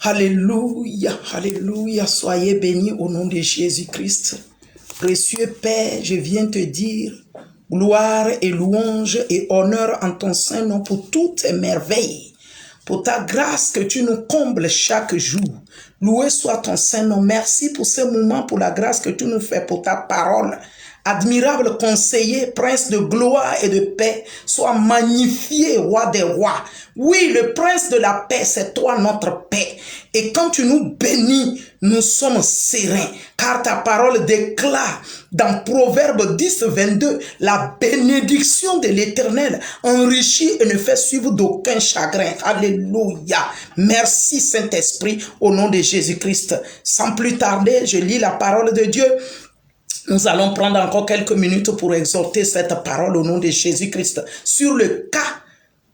Alléluia, alléluia, soyez bénis au nom de Jésus-Christ. Précieux Père, je viens te dire gloire et louange et honneur en ton saint nom pour toutes tes merveilles, pour ta grâce que tu nous combles chaque jour. Loué soit ton saint nom. Merci pour ce moment, pour la grâce que tu nous fais, pour ta parole. Admirable conseiller, prince de gloire et de paix, sois magnifié, roi des rois. Oui, le prince de la paix, c'est toi notre paix. Et quand tu nous bénis, nous sommes sereins, car ta parole déclare dans Proverbe 10, 22, la bénédiction de l'Éternel enrichit et ne fait suivre d'aucun chagrin. Alléluia. Merci Saint-Esprit, au nom de Jésus-Christ. Sans plus tarder, je lis la parole de Dieu. Nous allons prendre encore quelques minutes pour exhorter cette parole au nom de Jésus-Christ sur le cas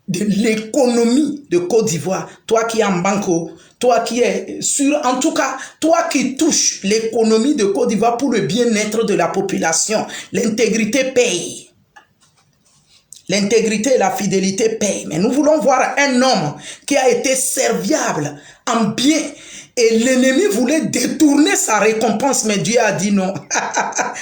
de l'économie de Côte d'Ivoire. Toi qui es en banque, toi qui es sur, en tout cas, toi qui touches l'économie de Côte d'Ivoire pour le bien-être de la population. L'intégrité paye. L'intégrité et la fidélité payent. Mais nous voulons voir un homme qui a été serviable en bien. Et l'ennemi voulait détourner sa récompense, mais Dieu a dit non.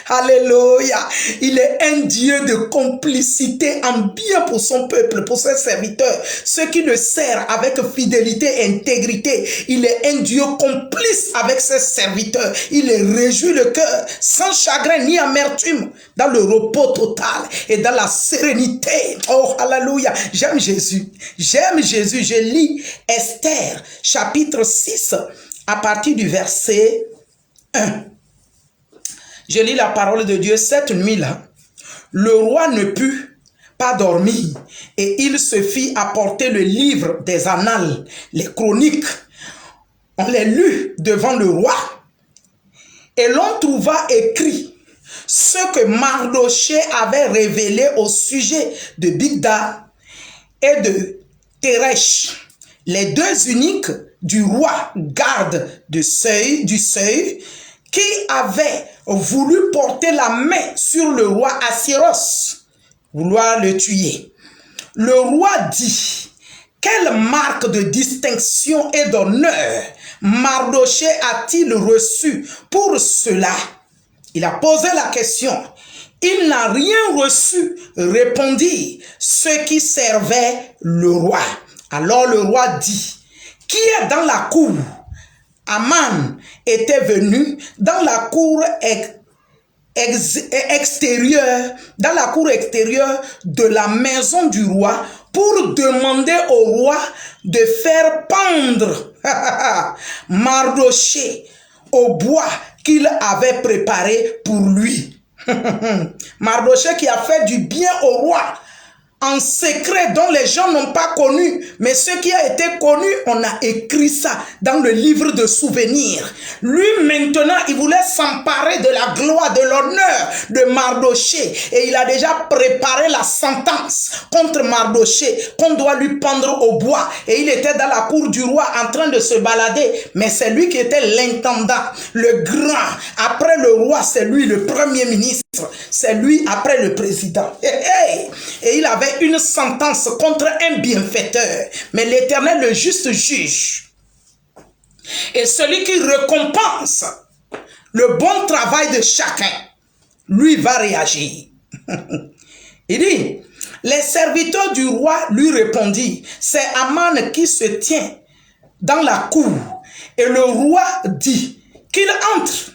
Alléluia. Il est un Dieu de complicité en bien pour son peuple, pour ses serviteurs. Ceux qui le servent avec fidélité et intégrité. Il est un Dieu complice avec ses serviteurs. Il les réjouit le cœur, sans chagrin ni amertume, dans le repos total et dans la sérénité. Oh, alléluia. J'aime Jésus. J'aime Jésus. Je lis Esther, chapitre 6. À partir du verset 1, je lis la parole de Dieu. Cette nuit-là, le roi ne put pas dormir et il se fit apporter le livre des annales, les chroniques. On les lut devant le roi et l'on trouva écrit ce que Mardochée avait révélé au sujet de Bigda et de Teresh, les deux uniques du roi garde du seuil, qui avait voulu porter la main sur le roi Assyros, vouloir le tuer. Le roi dit, quelle marque de distinction et d'honneur Mardochée a-t-il reçu pour cela? Il a posé la question. Il n'a rien reçu, répondit ceux qui servaient le roi. Alors le roi dit, qui est dans la cour? Aman était venu dans la cour extérieure, de la maison du roi pour demander au roi de faire pendre Mardochée au bois qu'il avait préparé pour lui. Mardochée qui a fait du bien au roi en secret, dont les gens n'ont pas connu, mais ce qui a été connu, on a écrit ça dans le livre de souvenirs. Lui maintenant, il voulait s'emparer de la gloire, de l'honneur de Mardochée, et il a déjà préparé la sentence contre Mardochée, qu'on doit lui pendre au bois, et il était dans la cour du roi en train de se balader, mais c'est lui qui était l'intendant, le grand. Après le roi, c'est lui le premier ministre, c'est lui après le président. Et il avait une sentence contre un bienfaiteur. Mais l'Éternel, le juste juge, et celui qui récompense le bon travail de chacun, lui va réagir. Il dit, les serviteurs du roi lui répondirent, c'est Aman qui se tient dans la cour. Et le roi dit qu'il entre.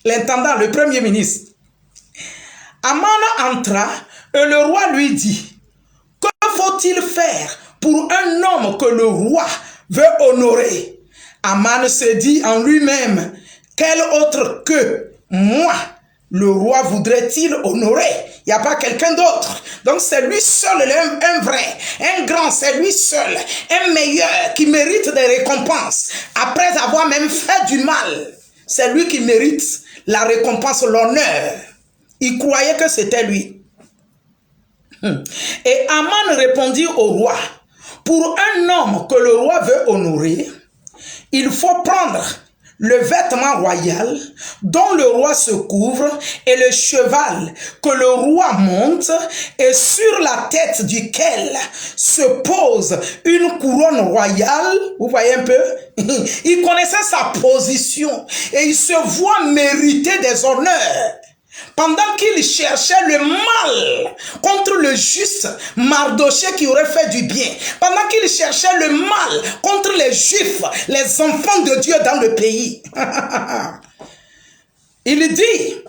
L'intendant, le premier ministre. Aman entra et le roi lui dit, que faut-il faire pour un homme que le roi veut honorer? Aman se dit en lui-même, quel autre que moi le roi voudrait-il honorer? Il n'y a pas quelqu'un d'autre. Donc c'est lui seul, un vrai, un grand, c'est lui seul, un meilleur qui mérite des récompenses. Après avoir même fait du mal, c'est lui qui mérite la récompense, l'honneur. Il croyait que c'était lui. Et Aman répondit au roi, pour un homme que le roi veut honorer, il faut prendre le vêtement royal dont le roi se couvre et le cheval que le roi monte et sur la tête duquel se pose une couronne royale. Vous voyez un peu? Il connaissait sa position et il se voit mériter des honneurs. Pendant qu'il cherchait le mal contre le juste Mardoché qui aurait fait du bien, pendant qu'il cherchait le mal contre les Juifs, les enfants de Dieu dans le pays, il dit,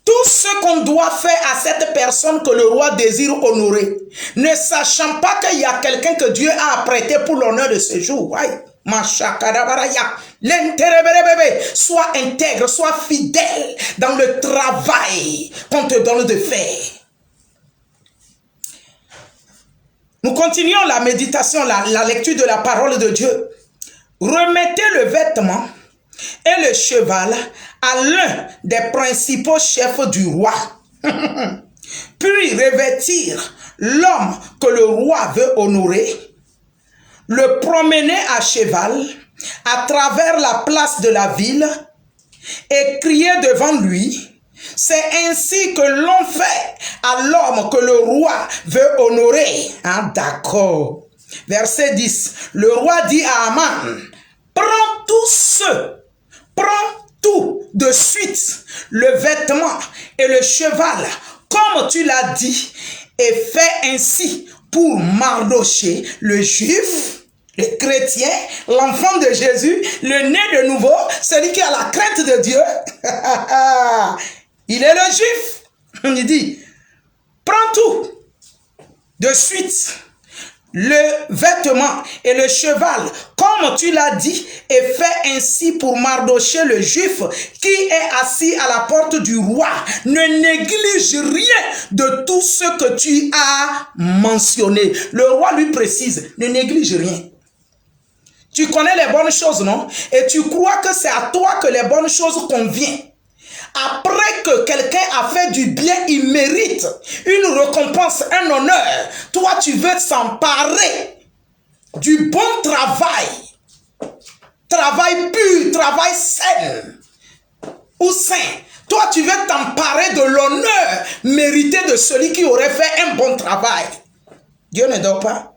tout ce qu'on doit faire à cette personne que le roi désire honorer, ne sachant pas qu'il y a quelqu'un que Dieu a apprêté pour l'honneur de ce jour. Sois intègre, sois fidèle dans le travail qu'on te donne de faire. Nous continuons la méditation, la lecture de la parole de Dieu. Remettez le vêtement et le cheval à l'un des principaux chefs du roi. Puis revêtir l'homme que le roi veut honorer, le promener à cheval à travers la place de la ville et crier devant lui. C'est ainsi que l'on fait à l'homme que le roi veut honorer. Ah, d'accord. Verset 10. Le roi dit à Aman, prends tout de suite, le vêtement et le cheval, comme tu l'as dit, et fais ainsi pour Mardoché, le juif, le chrétien, l'enfant de Jésus, le né de nouveau, celui qui a la crainte de Dieu. Il est le juif. Il dit, prends tout de suite, le vêtement et le cheval, comme tu l'as dit, et fais ainsi pour Mardoché le juif, qui est assis à la porte du roi. Ne néglige rien de tout ce que tu as mentionné. Le roi lui précise, ne néglige rien. Tu connais les bonnes choses, non? Et tu crois que c'est à toi que les bonnes choses conviennent. Après que quelqu'un a fait du bien, il mérite une récompense, un honneur. Toi, tu veux s'emparer du bon travail. Travail pur, travail sain ou saint. Toi, tu veux t'emparer de l'honneur mérité de celui qui aurait fait un bon travail. Dieu ne dort pas.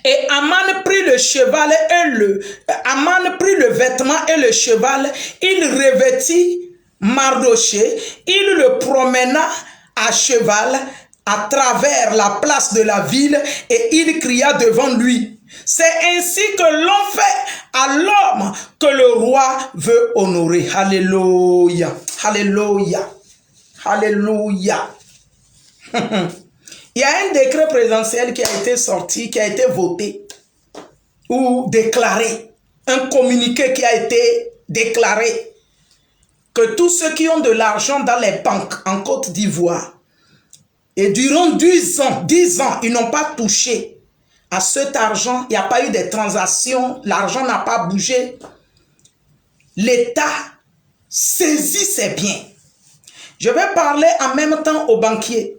Et Aman prit le cheval et Aman prit le vêtement et le cheval, il revêtit Mardoché, il le promena à cheval à travers la place de la ville et il cria devant lui. C'est ainsi que l'on fait à l'homme que le roi veut honorer. Alléluia, alléluia, alléluia. Il y a un décret présidentiel qui a été sorti, qui a été voté ou déclaré, un communiqué qui a été déclaré que tous ceux qui ont de l'argent dans les banques en Côte d'Ivoire et durant 10 ans, ils n'ont pas touché à cet argent, il n'y a pas eu de transactions, l'argent n'a pas bougé. L'État saisit ses biens. Je vais parler en même temps aux banquiers.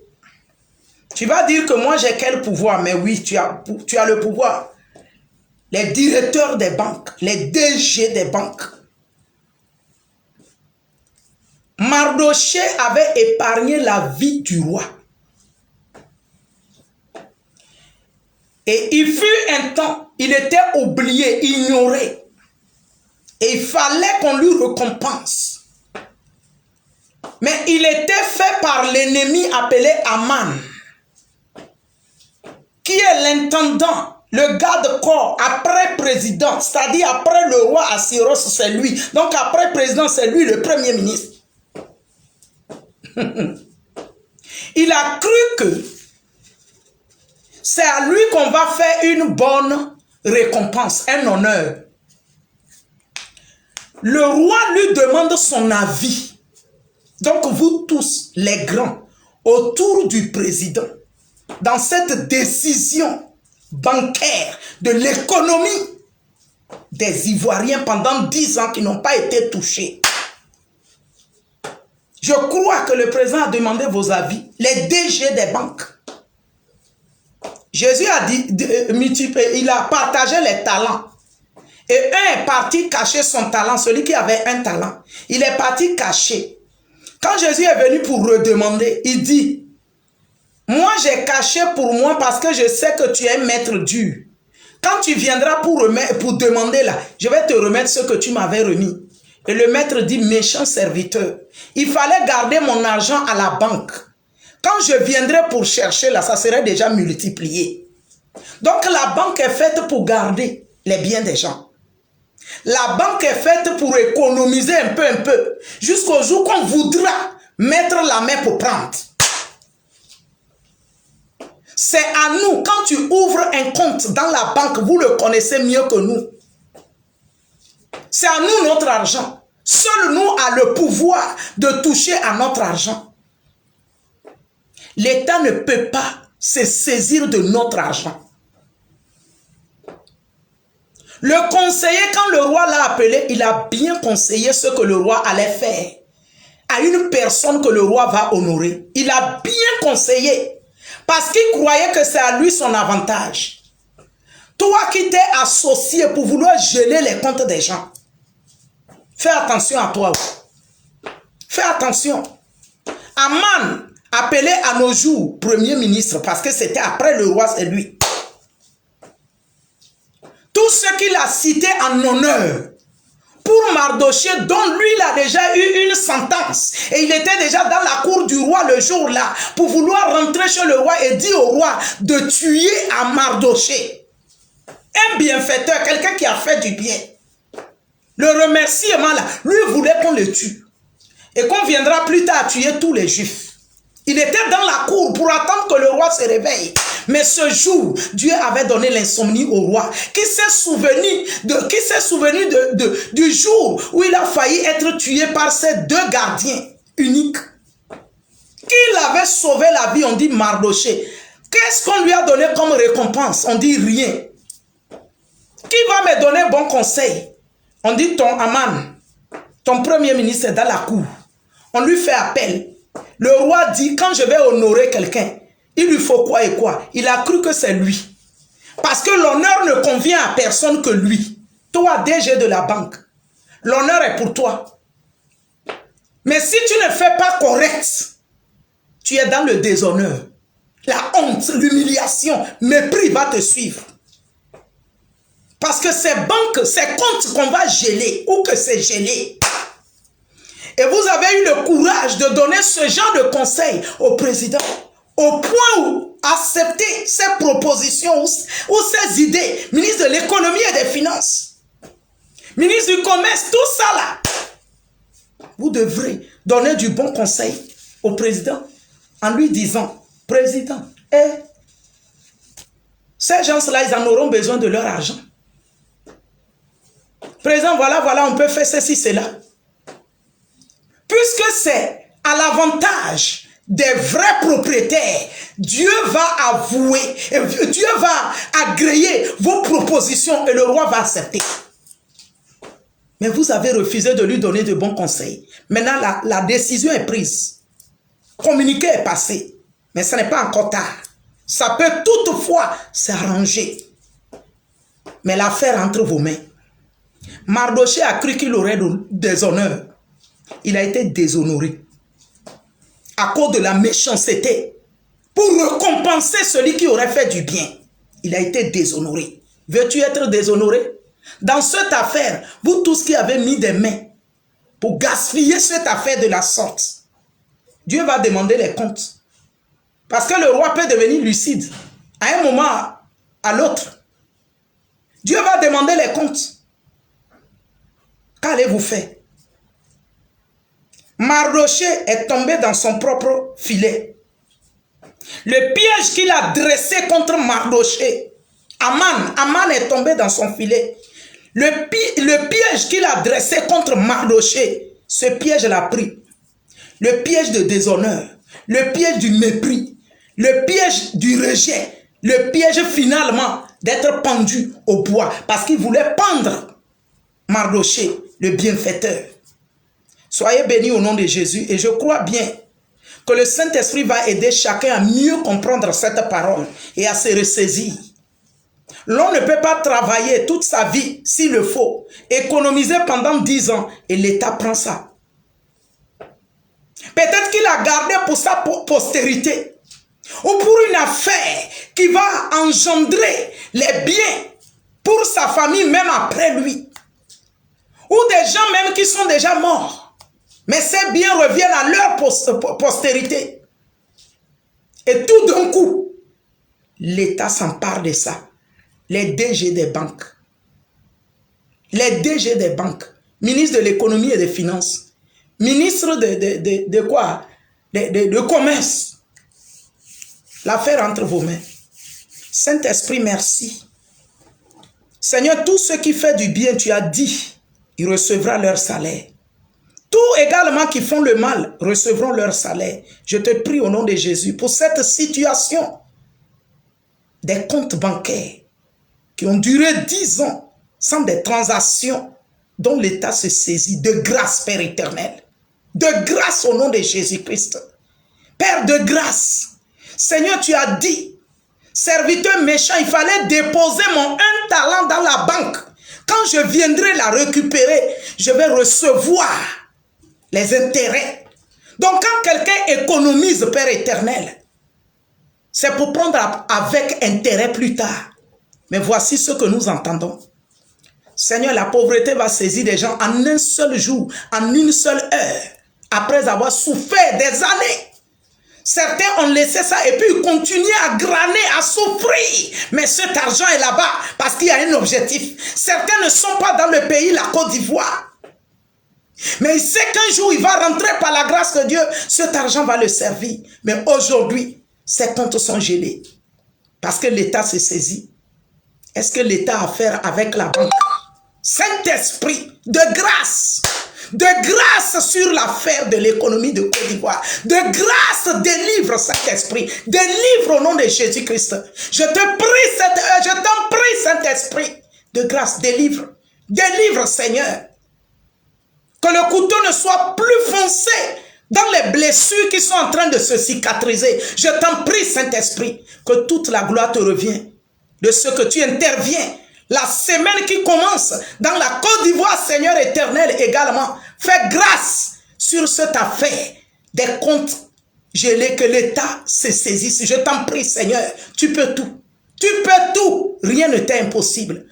Tu vas dire que moi j'ai quel pouvoir? Mais oui, tu as le pouvoir. Les directeurs des banques, les DG des banques. Mardoché avait épargné la vie du roi. Et il fut un temps, il était oublié, ignoré. Et il fallait qu'on lui récompense. Mais il était fait par l'ennemi appelé Aman, qui est l'intendant, le garde-corps, après président, c'est-à-dire après le roi Assyros, c'est lui. Donc après président, c'est lui le premier ministre. Il a cru que c'est à lui qu'on va faire une bonne récompense, un honneur. Le roi lui demande son avis. Donc vous tous, les grands, autour du président, dans cette décision bancaire de l'économie des Ivoiriens pendant 10 ans qui n'ont pas été touchés. Je crois que le président a demandé vos avis, les DG des banques. Jésus a dit, il a partagé les talents. Et un est parti cacher son talent, celui qui avait un talent. Il est parti cacher. Quand Jésus est venu pour redemander, il dit, moi j'ai caché pour moi parce que je sais que tu es un maître dur. Quand tu viendras pour demander là, je vais te remettre ce que tu m'avais remis. Et le maître dit, méchant serviteur, il fallait garder mon argent à la banque. Quand je viendrai pour chercher là, ça serait déjà multiplié. Donc la banque est faite pour garder les biens des gens. La banque est faite pour économiser un peu, jusqu'au jour qu'on voudra mettre la main pour prendre. C'est à nous, quand tu ouvres un compte dans la banque, vous le connaissez mieux que nous. C'est à nous notre argent. Seul nous a le pouvoir de toucher à notre argent. L'État ne peut pas se saisir de notre argent. Le conseiller, quand le roi l'a appelé, il a bien conseillé ce que le roi allait faire à une personne que le roi va honorer. Il a bien conseillé parce qu'il croyait que c'est à lui son avantage. Toi qui t'es associé pour vouloir geler les comptes des gens, fais attention à toi. Fais attention. Aman, appelé à nos jours premier ministre, parce que c'était après le roi, c'est lui. Tout ce qu'il a cité en honneur pour Mardoché, dont lui, il a déjà eu une sentence. Et il était déjà dans la cour du roi le jour-là pour vouloir rentrer chez le roi et dire au roi de tuer à Mardoché. Un bienfaiteur, quelqu'un qui a fait du bien. Le remerciement là, lui voulait qu'on le tue. Et qu'on viendra plus tard tuer tous les juifs. Il était dans la cour pour attendre que le roi se réveille. Mais ce jour, Dieu avait donné l'insomnie au roi, qui s'est souvenu du jour où il a failli être tué par ses deux gardiens uniques. Qui l'avait sauvé la vie, on dit Mardoché. Qu'est-ce qu'on lui a donné comme récompense? On dit rien. Qui va me donner bon conseil? On dit ton Aman, ton premier ministre est dans la cour. On lui fait appel. Le roi dit, quand je vais honorer quelqu'un, il lui faut quoi et quoi? Il a cru que c'est lui. Parce que l'honneur ne convient à personne que lui. Toi, DG de la banque, l'honneur est pour toi. Mais si tu ne fais pas correct, tu es dans le déshonneur. La honte, l'humiliation, mépris va te suivre. Parce que ces banques, ces comptes qu'on va geler ou que c'est gelé. Et vous avez eu le courage de donner ce genre de conseil au président. Au point où accepter ces propositions ou ces idées, ministre de l'économie et des finances, ministre du commerce, tout ça là. Vous devrez donner du bon conseil au président en lui disant, président, ces gens-là, ils en auront besoin de leur argent. Président, voilà, on peut faire ceci, cela. Puisque c'est à l'avantage des vrais propriétaires, Dieu va avouer, Dieu va agréer vos propositions et le roi va accepter. Mais vous avez refusé de lui donner de bons conseils. Maintenant, la décision est prise. Communiqué est passé. Mais ce n'est pas encore tard. Ça peut toutefois s'arranger. Mais l'affaire entre vos mains. Mardoché a cru qu'il aurait des honneurs. Il a été déshonoré. À cause de la méchanceté. Pour récompenser celui qui aurait fait du bien. Il a été déshonoré. Veux-tu être déshonoré? Dans cette affaire, vous tous qui avez mis des mains pour gaspiller cette affaire de la sorte, Dieu va demander les comptes. Parce que le roi peut devenir lucide à un moment à l'autre. Dieu va demander les comptes. Qu'allez-vous faire? Mardoché est tombé dans son propre filet. Le piège qu'il a dressé contre Mardoché, Aman est tombé dans son filet. Le piège qu'il a dressé contre Mardoché, ce piège l'a pris. Le piège de déshonneur, le piège du mépris, le piège du rejet, le piège finalement d'être pendu au bois parce qu'il voulait pendre Mardoché, le bienfaiteur. Soyez bénis au nom de Jésus et je crois bien que le Saint-Esprit va aider chacun à mieux comprendre cette parole et à se ressaisir. L'on ne peut pas travailler toute sa vie, s'il le faut, économiser pendant 10 ans, et l'État prend ça. Peut-être qu'il a gardé pour sa postérité, ou pour une affaire qui va engendrer les biens pour sa famille, même après lui. Ou des gens même qui sont déjà morts. Mais ces biens reviennent à leur postérité. Et tout d'un coup, l'État s'empare de ça. Les DG des banques. Les DG des banques. Ministre de l'économie et des finances. Ministre de quoi? De commerce. L'affaire entre vos mains. Saint-Esprit, merci. Seigneur, tout ce qui fait du bien, tu as dit, il recevra leur salaire. Tous également qui font le mal recevront leur salaire. Je te prie au nom de Jésus pour cette situation des comptes bancaires qui ont duré 10 ans sans des transactions dont l'État se saisit. De grâce, Père éternel. De grâce au nom de Jésus-Christ. Père de grâce. Seigneur, tu as dit, serviteur méchant, il fallait déposer mon 1 talent dans la banque. Quand je viendrai la récupérer, je vais recevoir les intérêts. Donc quand quelqu'un économise, Père éternel, c'est pour prendre avec intérêt plus tard. Mais voici ce que nous entendons. Seigneur, la pauvreté va saisir des gens en un seul jour, en une seule heure, après avoir souffert des années. Certains ont laissé ça et puis ils continuent à graner, à souffrir. Mais cet argent est là-bas parce qu'il y a un objectif. Certains ne sont pas dans le pays, la Côte d'Ivoire. Mais il sait qu'un jour, il va rentrer par la grâce de Dieu. Cet argent va le servir. Mais aujourd'hui, ses comptes sont gelés. Parce que l'État se saisit. Est-ce que l'État a affaire avec la banque? Saint-Esprit, de grâce sur l'affaire de l'économie de Côte d'Ivoire. De grâce, délivre Saint-Esprit. Délivre au nom de Jésus-Christ. Je t'en prie, Saint-Esprit. De grâce, délivre. Délivre, Seigneur. Que le couteau ne soit plus foncé dans les blessures qui sont en train de se cicatriser. Je t'en prie, Saint-Esprit, que toute la gloire te revienne de ce que tu interviens. La semaine qui commence dans la Côte d'Ivoire, Seigneur éternel, également, fais grâce sur cette affaire des comptes gelés, que l'État se saisisse. Je t'en prie, Seigneur, tu peux tout. Tu peux tout. Rien ne t'est impossible.